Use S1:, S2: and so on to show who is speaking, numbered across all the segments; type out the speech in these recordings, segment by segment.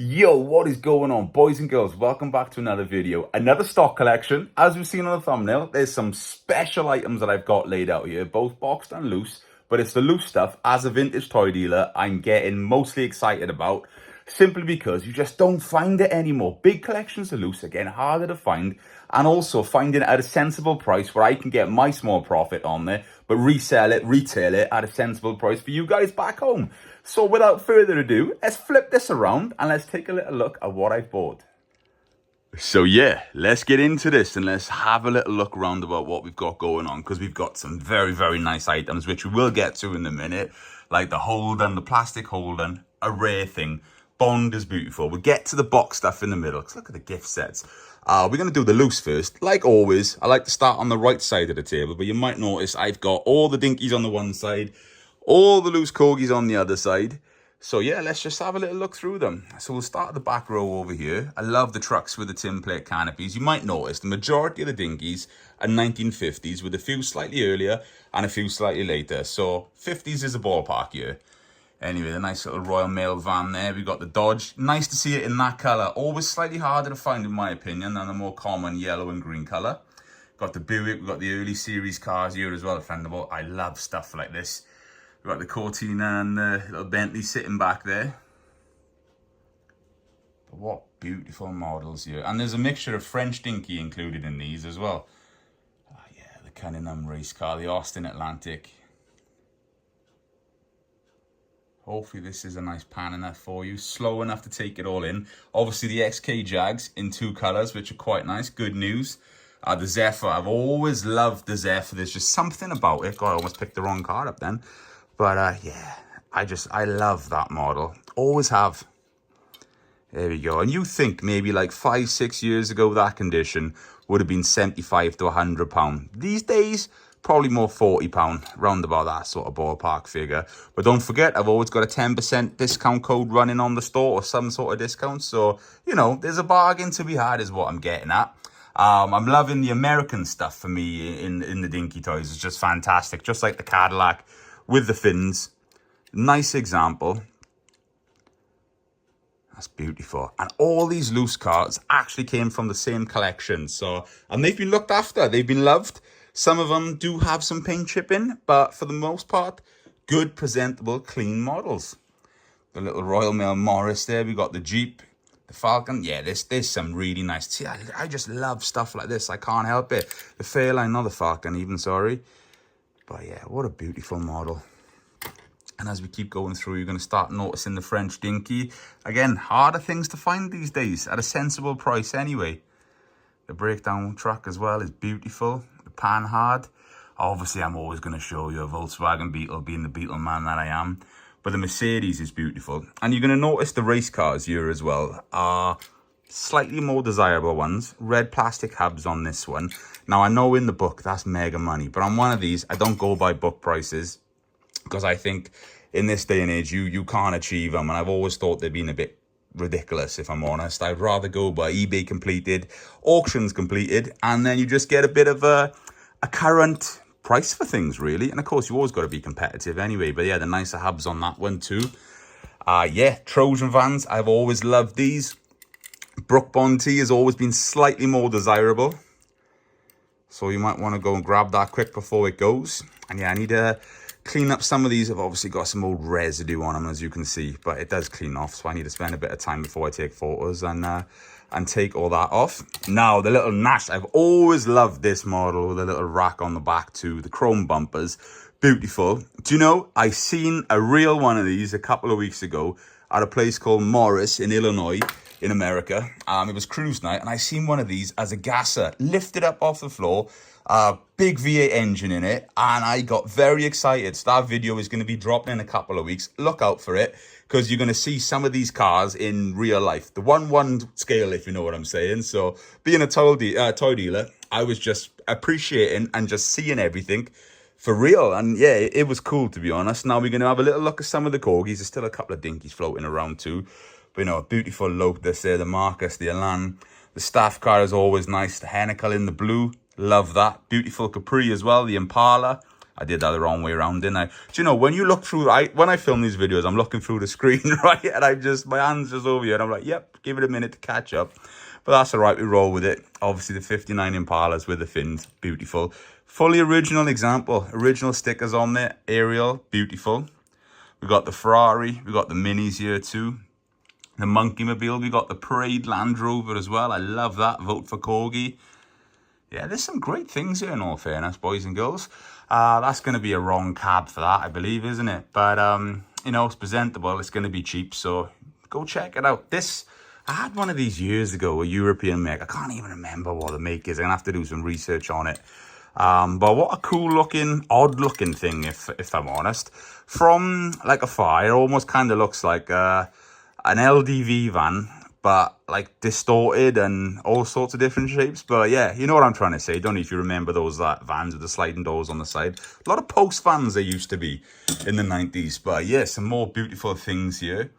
S1: Yo, what is going on, boys and girls? Welcome back to another video, another stock collection. As we've seen on the thumbnail, there's some special items that I've got laid out here, both boxed and loose, but it's the loose stuff as a vintage toy dealer I'm getting mostly excited about, simply because you just don't find it anymore. Big collections of loose are getting harder to find, and also finding it at a sensible price where I can get my small profit on there, but resell it, retail it at a sensible price for you guys back home. So without further ado, let's flip this around and let's take a little look at what I've bought. So yeah, let's get into this and let's have a little look around about what we've got going on, because we've got some very, very nice items, which we will get to in a minute, like the Holden, the plastic Holden, a rare thing. Bond is beautiful. We'll get to the box stuff in the middle, because look at the gift sets. We're going to do the loose first. Like always, I like to start on the right side of the table, but you might notice I've got all the Dinkies on the one side, all the loose Corgis on the other side. So yeah, let's just have a little look through them. So we'll start at the back row over here. I love the trucks with the tin plate canopies. You might notice the majority of the Dinkies are 1950s, with a few slightly earlier and a few slightly later. So 50s is a ballpark year. Anyway, the nice little Royal Mail van there. We've got the Dodge. Nice to see it in that colour. Always slightly harder to find, in my opinion, than the more common yellow and green colour. Got the Buick. We've got the early series cars here as well, defendable. I love stuff like this. We've got the Cortina and the little Bentley sitting back there. But what beautiful models here. And there's a mixture of French Dinky included in these as well. Oh yeah, the Cunningham race car, the Austin Atlantic. Hopefully this is a nice pan enough for you. Slow enough to take it all in. Obviously the XK Jags in two colours, which are quite nice. Good news. The Zephyr. I've always loved the Zephyr. There's just something about it. God, I almost picked the wrong card up then. But yeah, I love that model. Always have. There we go. And you think maybe like 5-6 years ago, that condition would have been £75 to £100. These days, probably more £40, round about that sort of ballpark figure. But don't forget, I've always got a 10% discount code running on the store, or some sort of discount. So, you know, there's a bargain to be had is what I'm getting at. I'm loving the American stuff for me in the Dinky toys. It's just fantastic. Just like the Cadillac with the fins. Nice example. That's beautiful. And all these loose cards actually came from the same collection. So, and they've been looked after. They've been loved. Some of them do have some paint chipping, but for the most part, good, presentable, clean models. The little Royal Mail Morris there. We got the Jeep, the Falcon. Yeah, there's some really nice. See, I just love stuff like this. I can't help it. The Fairline, not the Falcon even, sorry. But yeah, what a beautiful model. And as we keep going through, you're going to start noticing the French Dinky. Again, harder things to find these days at a sensible price anyway. The breakdown truck as well is beautiful. The Panhard. Obviously, I'm always going to show you a Volkswagen Beetle, being the Beetle man that I am. But the Mercedes is beautiful. And you're going to notice the race cars here as well are slightly more desirable ones. Red plastic hubs on this one. Now, I know in the book that's mega money, but on one of these, I don't go by book prices, because I think in this day and age, you can't achieve them. And I've always thought they've been a bit ridiculous, if I'm honest. I'd rather go by eBay completed, auctions completed, and then you just get a bit of a current price for things, really. And of course, you always got to be competitive anyway. But yeah, the nicer hubs on that one too. Yeah, Trojan vans. I've always loved these. Brook Bond T has always been slightly more desirable. So you might want to go and grab that quick before it goes. And yeah, I need to clean up some of these. I've obviously got some old residue on them, as you can see, but it does clean off. So I need to spend a bit of time before I take photos and take all that off. Now, the little Nash. I've always loved this model with a little rack on the back too. The chrome bumpers. Beautiful. Do you know, I seen a real one of these a couple of weeks ago at a place called Morris in Illinois, in America. It was cruise night, and I seen one of these as a gasser, lifted up off the floor, big V8 engine in it, and I got very excited. So that video is going to be dropping in a couple of weeks. Look out for it, because you're going to see some of these cars in real life. The 1/1 scale, if you know what I'm saying. So being a toy dealer, I was just appreciating and just seeing everything for real. And yeah, it was cool, to be honest. Now we're going to have a little look at some of the Corgis. There's still a couple of Dinkies floating around too. But, you know, a beautiful Lotus there, the Marcus, the Elan. The staff car is always nice. The Hennecke in the blue. Love that. Beautiful Capri as well, the Impala. I did that the wrong way around, didn't I? Do you know, when you look through, when I film these videos, I'm looking through the screen, right? And my hand's just over here, and I'm like, yep, give it a minute to catch up. But that's all right, we roll with it. Obviously, the 59 Impalas with the fins, beautiful. Fully original example, original stickers on there, aerial, beautiful. We got the Ferrari, we got the Minis here too. The Monkey Mobile, we got the Parade Land Rover as well. I love that, vote for Corgi. Yeah, there's some great things here in all fairness, boys and girls. That's going to be a wrong cab for that, I believe, isn't it? But, you know, it's presentable. It's going to be cheap, so go check it out. I had one of these years ago, a European make. I can't even remember what the make is. I'm going to have to do some research on it. But what a cool looking, odd looking thing, if I'm honest. From like afar, it almost kind of looks like an LDV van, but like distorted and all sorts of different shapes. But yeah, you know what I'm trying to say. Don't know if you remember those vans with the sliding doors on the side. A lot of post vans there used to be in the 90s. But yeah, some more beautiful things here.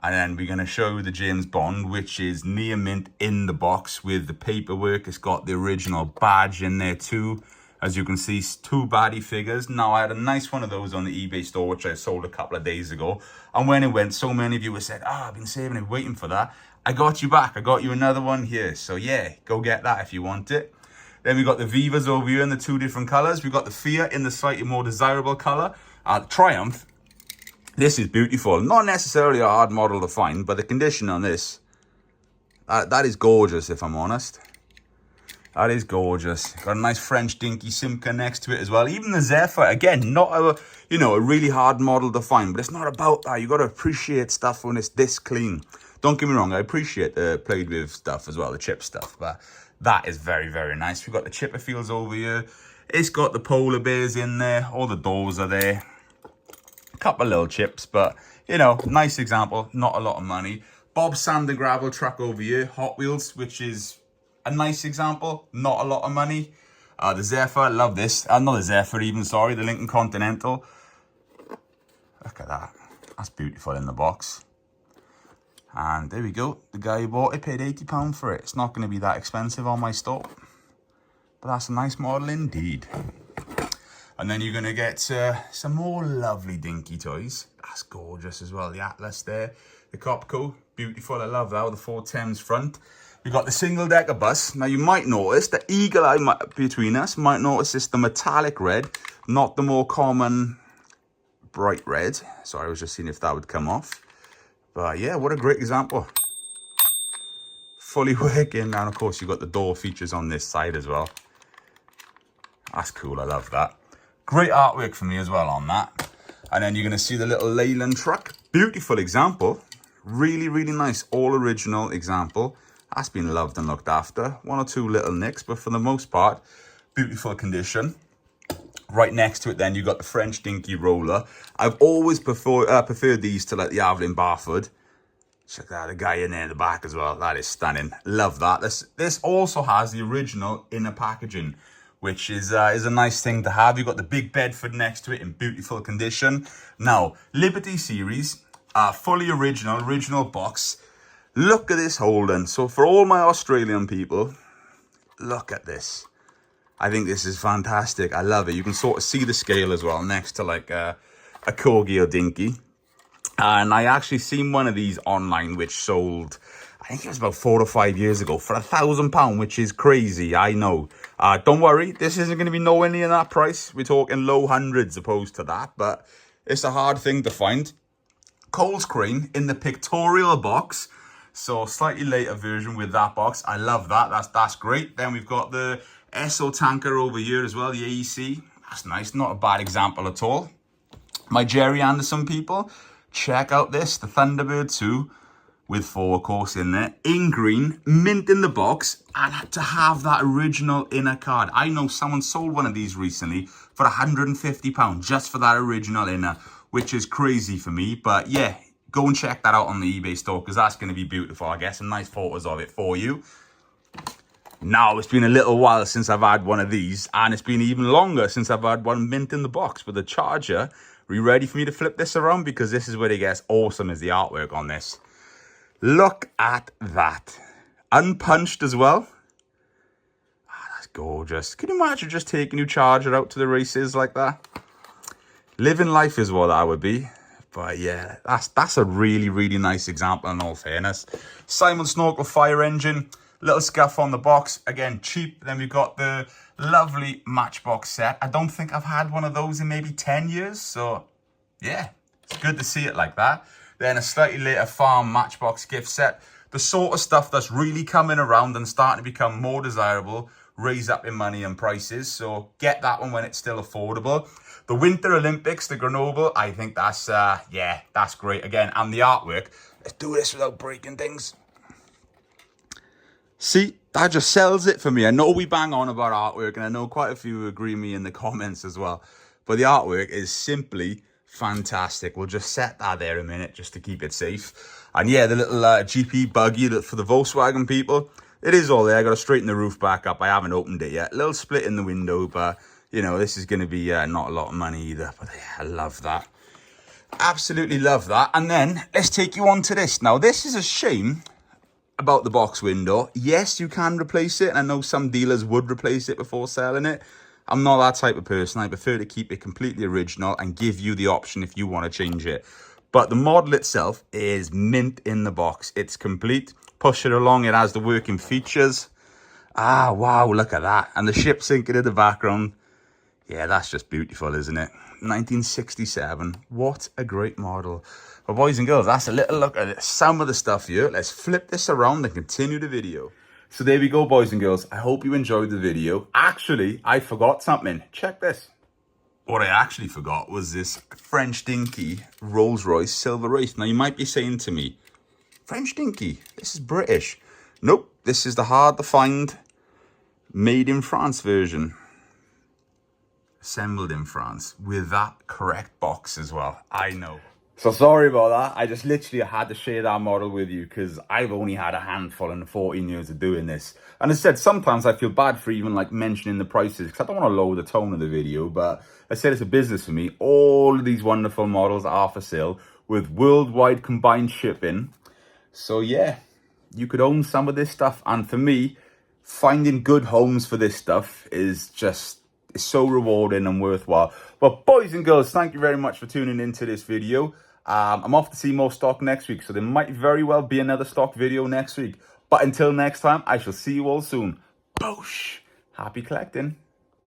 S1: And then we're going to show you the James Bond, which is near mint in the box with the paperwork. It's got the original badge in there too. As you can see, 2 baddie figures. Now, I had a nice one of those on the eBay store, which I sold a couple of days ago. And when it went, so many of you have said, I've been saving it, waiting for that. I got you back. I got you another one here. So yeah, go get that if you want it. Then we got the Vivas over here in the 2 different colors. We got the Fiat in the slightly more desirable color. Triumph. This is beautiful. Not necessarily a hard model to find, but the condition on this, that is gorgeous, if I'm honest. That is gorgeous. Got a nice French Dinky Simca next to it as well. Even the Zephyr, again, not a really hard model to find, but it's not about that. You got to appreciate stuff when it's this clean. Don't get me wrong, I appreciate the played with stuff as well, the chip stuff, but that is very, very nice. We've got the Chipperfields over here. It's got the polar bears in there. All the doors are there. Couple of little chips, but you know, nice example, not a lot of money. Bob Sand and Gravel truck over here, Hot Wheels, which is a nice example, not a lot of money. The Zephyr, I love this. Not the Zephyr even, sorry, the Lincoln Continental. Look at that, that's beautiful in the box. And there we go, the guy who bought it paid £80 for it. It's not going to be that expensive on my store, but that's a nice model indeed. And then you're going to get some more lovely Dinky toys. That's gorgeous as well. The Atlas there. The Copco. Beautiful. I love that with the 4 Thames front. We've got the single decker bus. Now you might notice, the eagle eye between us might notice it's the metallic red, not the more common bright red. Sorry, I was just seeing if that would come off. But yeah, what a great example. Fully working. And of course you've got the door features on this side as well. That's cool. I love that. Great artwork for me as well on that. And then you're going to see the little Leyland truck. Beautiful example. Really, really nice. All original example. That's been loved and looked after. 1 or 2 little nicks, but for the most part, beautiful condition. Right next to it then, you've got the French Dinky roller. I've always preferred these to like the Avalon Barford. Check that, the guy in there in the back as well. That is stunning. Love that. This also has the original inner packaging, which is a nice thing to have. You've got the big Bedford next to it in beautiful condition. Now, Liberty Series, fully original box. Look at this Holden. So for all my Australian people, look at this. I think this is fantastic. I love it. You can sort of see the scale as well next to like a Corgi or Dinky. And I actually seen one of these online which sold, I think it was about 4 or 5 years ago, for £1,000, which is crazy, I know. Don't worry, this isn't going to be nowhere near that price. We're talking low hundreds opposed to that, but it's a hard thing to find. Coles Crane in the pictorial box, so slightly later version with that box. I love that, that's great. Then we've got the Esso tanker over here as well, the AEC. That's nice, not a bad example at all. My Jerry Anderson people, check out this, the Thunderbird 2. With 4, of course, in there. In green, mint in the box, and to have that original inner card. I know someone sold one of these recently for £150 just for that original inner, which is crazy for me. But yeah, go and check that out on the eBay store, because that's going to be beautiful. I guess some nice photos of it for you. Now, it's been a little while since I've had one of these, and it's been even longer since I've had one mint in the box with a charger. Are you ready for me to flip this around? Because this is where it gets awesome, is the artwork on this. Look at that. Unpunched as well. gorgeous. Can you imagine just taking your charger out to the races like that? Living life is what that would be. But yeah, that's a really, really nice example in all fairness. Simon Snorkel fire engine. Little scuff on the box. Again, cheap. Then we've got the lovely Matchbox set. I don't think I've had one of those in maybe 10 years. So yeah, it's good to see it like that. Then a slightly later farm Matchbox gift set. The sort of stuff that's really coming around and starting to become more desirable, raise up in money and prices. So get that one when it's still affordable. The Winter Olympics, the Grenoble, I think that's, yeah, that's great. Again, and the artwork. Let's do this without breaking things. See, that just sells it for me. I know we bang on about artwork, and I know quite a few agree with me in the comments as well. But the artwork is simply fantastic. We'll just set that there a minute just to keep it safe. And yeah, the little GP buggy for the Volkswagen people, it is all there. I got to straighten the roof back up. I haven't opened it yet. A little split in the window, but you know, this is going to be not a lot of money either. But yeah, I love that. Absolutely love that. And then let's take you on to this. Now, this is a shame about the box window. Yes, you can replace it. And I know some dealers would replace it before selling it. I'm not that type of person. I prefer to keep it completely original and give you the option if you want to change it. But the model itself is mint in the box. It's complete. Push it along. It has the working features. Ah, wow, look at that. And the ship sinking in the background. Yeah, that's just beautiful, isn't it? 1967. What a great model. Well, boys and girls, that's a little look at some of the stuff here. Let's flip this around and continue the video. So there we go, boys and girls. I hope you enjoyed the video. Actually, I forgot something. Check this. What I actually forgot was this French Dinky Rolls-Royce Silver Wraith. Now, you might be saying to me, French Dinky, this is British. Nope, this is the hard-to-find made in France version. Assembled in France with that correct box as well. I know. So sorry about that. I just literally had to share that model with you because I've only had a handful in the 14 years of doing this. And as I said, sometimes I feel bad for even like mentioning the prices because I don't want to lower the tone of the video. But I said it's a business for me. All of these wonderful models are for sale with worldwide combined shipping. So yeah, you could own some of this stuff. And for me, finding good homes for this stuff is just... it's so rewarding and worthwhile. But boys and girls, thank you very much for tuning into this video. I'm off to see more stock next week, so there might very well be another stock video next week. But until next time, I shall see you all soon. Boosh! Happy collecting.